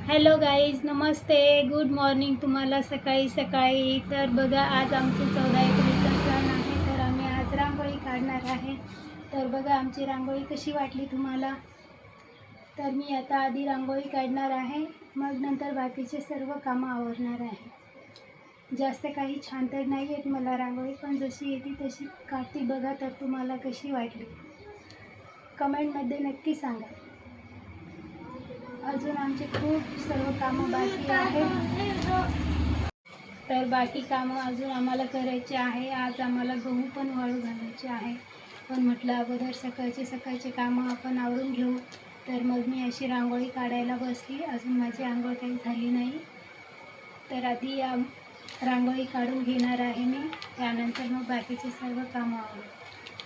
Hello guys, नमस्ते, good morning तुम्हाला सकाळी सकाळी. तर बघा, आज आमचे 14 एप्रिलचा सण आहे, तर आम्ही आज रांगोळी काढणार आहे. तर बघा आमची रांगोळी कशी वाटली तुम्हाला. तर मी आता आधी रांगोळी काढणार आहे, मग नंतर बाकीचे सर्व कामं आवरणार आहे. जास्त काही छान तर नाही येत मला रांगोळी, पण जशी येते तशी काढते. बघा तर तुम्हाला कशी वाटली कमेंटमध्ये नक्की सांगा. अजून आमचे खूप सर्व कामं बाकी आहेत. तर बाकी कामं अजून आम्हाला करायचे आहे. आज आम्हाला गहू पण वाळू घालायचे आहे, पण म्हटलं अगोदर सकाळचे कामं आपण आवरून घेऊ. तर मग मी अशी रांगोळी काढायला बसली. अजून माझी आंघोळ काही झाली नाही, तर आधी रांगोळी काढून घेणार आहे मी, त्यानंतर मग बाकीचे सर्व कामं आवरू.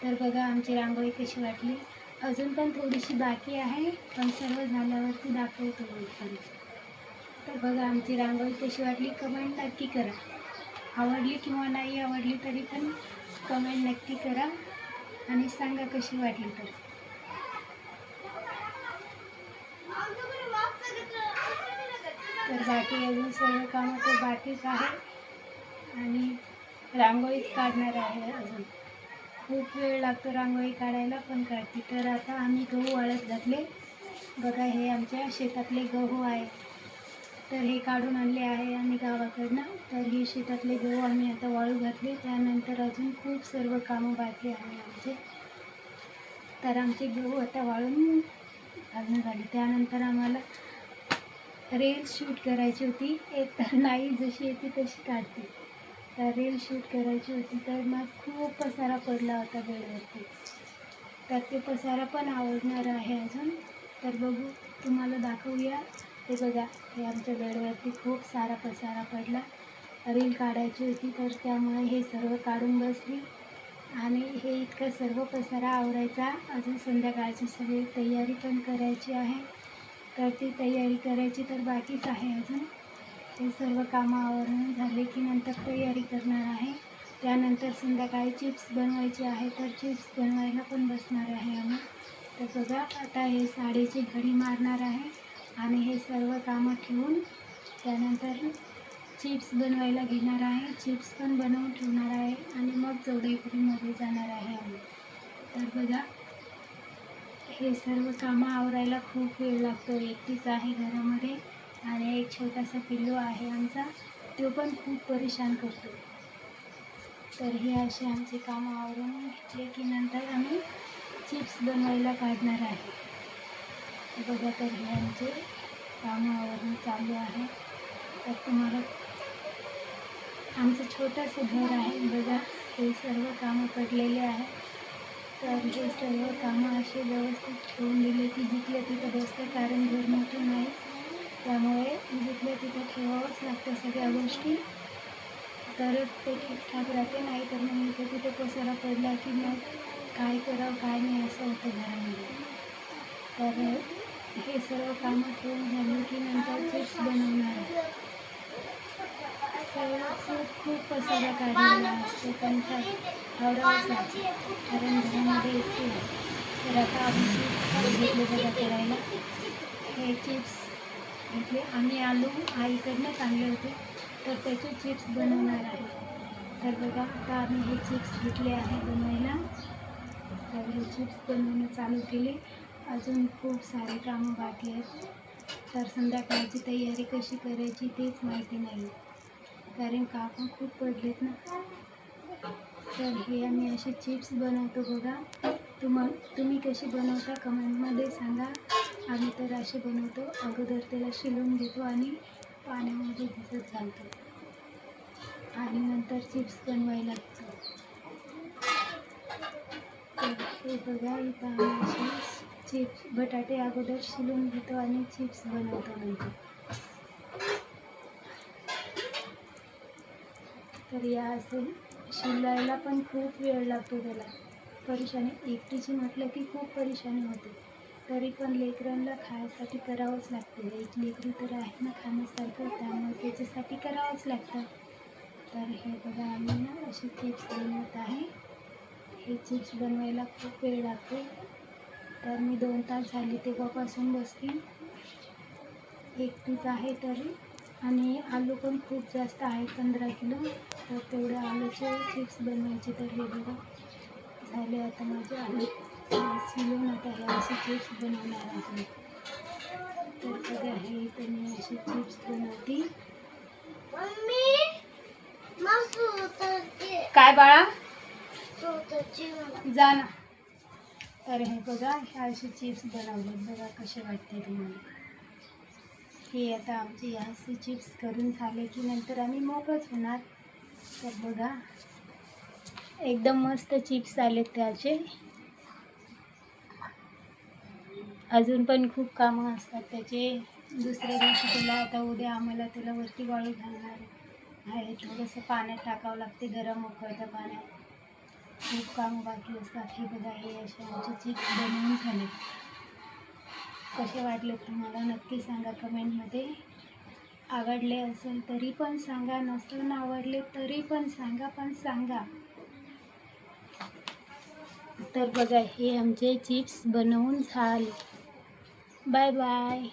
तर बघा आमची रांगोळी कशी वाटली. अजून पण थोडीशी बाकी आहे, पण सर्व झाल्यावरती दाखवतो वरपर्यंत. तर बघा आमची रांगोळी कशी वाटली कमेंट नक्की करा. आवडली किंवा नाही आवडली तरी पण कमेंट नक्की करा आणि सांगा कशी वाटली. तर बाकी अजून सर्व कामं तर बाकीच आहे आणि रांगोळीच काढणार आहे. अजून खूप वेळ लागतो रांगोळी काढायला, पण काढते. तर आता आम्ही गहू वाळत घातले. बघा हे आमच्या शेतातले गहू आहे, तर हे काढून आणले आहे आम्ही गावाकडनं. तर हे शेतातले गहू आम्ही आता वाळू घातले. त्यानंतर अजून खूप सर्व कामं बाकी आहे आमचे. तर आमचे गहू आता वाळून घालून झाले. त्यानंतर आम्हाला रील्स शूट करायची होती. एक तर नाही जशी येते तशी काढते. तर रील शूट करायची होती, तर मग खूप पसारा पडला होता बेडवरती. तर ते पसारा पण आवडणार आहे अजून. तर बघू, तुम्हाला दाखवूया. हे बघा, हे आमच्या बेडवरती खूप सारा पसारा पडला. रील काढायची होती, तर त्यामुळे हे सर्व काढून बसली. आणि हे इतकं सर्व पसारा आवरायचा. अजून संध्याकाळची सगळी तयारी पण करायची आहे, तर ती तयारी करायची तर बाकीच आहे अजून. हे सर्व कामं आवरून झाले की नंतर तयारी करणार आहे. त्यानंतर संध्याकाळी चिप्स बनवायचे आहे, तर चिप्स बनवायला पण बसणार आहे आम्ही. तर बघा आता हे साडीची घडी मारणार आहे आणि हे सर्व कामं ठेवून त्यानंतर चिप्स बनवायला घेणार आहे. चिप्स पण बनवून ठेवणार आहे आणि मग 14 एप्रिलमध्ये जाणार आहे आम्ही. तर बघा हे सर्व कामं आवरायला खूप वेळ लागतो. एकटीच आहे घरामध्ये आणि एक छोटासा पिल्लू आहे आमचा, तो पण खूप परेशान करतो. तर हे असे आमचे कामं आवरून घेतले की नंतर आम्ही चिप्स बनवायला काढणार आहे. बघा तर हे आमचे कामं आवरून चालू आहे. तर तुम्हाला आमचं छोटंसं घर आहे. बघा हे सर्व कामं पडलेले आहे. तर हे सर्व कामं असे व्यवस्थित ठेवून दिले की जिथल्या तिथं बसतं, कारण घर मोठं नाही, त्यामुळे जिथल्या तिथं ठेवावंच लागतं सगळ्या गोष्टी, तरच ते ठीकठाक राहते. नाही तर मग इथं तिथं पसारा पडला की मग काय करावं काय नाही असं होतं घरामध्ये. तर हे सर्व कामं ठेवून झाले की नंतर चिप्स बनवणार आहे. खूप पसारा काढलेला असतो, पण आवरावंच लागते कारण घरामध्ये एकटी आहे. तर आता आम्ही चिप्स घेतले बघा करायला. हे चिप्स घेतले आम्ही, आलू आईकडनंच आणले होते, तर त्याचे चिप्स बनवणार आहे. तर बघा आता आम्ही हे चिप्स घेतले आहे बनवायला. तर हे चिप्स बनवणं चालू केले. अजून खूप सारे कामं बाकी आहेत. तर संध्याकाळची तयारी कशी करायची तेच माहिती नाही, कारण कामं खूप पडलेत ना. तर हे आम्ही असे चिप्स बनवतो बघा. तुम्ही कशी बनवता कमेंटमध्ये सांगा. आम्ही तर असे बनवतो. अगोदर त्याला शिलून घेतो आणि पाण्यामध्ये भिजत घालतो आणि नंतर चिप्स बनवायला लागतो. तर हे बघा इथं आम्ही असे चिप्स बटाटे अगोदर शिलून घेतो आणि चिप्स बनवतो नंतर. तर या असेल शिलायला पण खूप वेळ लागतो त्याला. परेशानी एकटीची म्हटलं की खूप परेशानी होते, तरी पण लेकरांना खायसाठी करावंच लागते. एक लेकरू तर आहे ना खाण्यासारखं, त्यामुळे त्याच्यासाठी करावंच लागतं. तर हे बघा आम्ही ना असे चिप्स बनवत आहे. हे चिप्स बनवायला खूप वेळ लागतो. तर मी 2 तास झाले तेव्हापासून बसली. एकटीच आहे तरी, आणि आलू पण खूप जास्त आहे 15 किलो, तर तेवढ्या आलूचे चिप्स बनवायचे. तर हे बघा झाले आता माझे आलू शिलून, आता हे असे चिप्स बनवणार आहे. तर बघा हे इथं मी असे चिप्स बनवते. काय बाळा जा ना. तर हे बघा हे असे चिप्स बनवले, बघा कसे वाटते तुम्हाला. हे आता आमचे असे चिप्स करून झाले की नंतर आम्ही मोकळच होणार. तर बघा एकदम मस्त चिप्स आलेत त्याचे. अजून पण खूप कामं असतात त्याचे. दुसऱ्या दिवशी त्याला, आता उद्या आम्हाला त्याला वरती वाळू घालणार आहे. थोडंसं पाण्यात टाकावं लागते, गरम उकळत्या पाण्यात. खूप कामं बाकी असतात. हे बघा हे असे आमचे चिप्स बनवून झाले. कसे वाटले तुम्हाला नक्की सांगा कमेंटमध्ये. आवडले असेल तरी पण सांगा, नसून आवडले तरी पण सांगा, पण सांगा. तर बघा हे आमचे चिप्स बनवून झाले. Bye bye.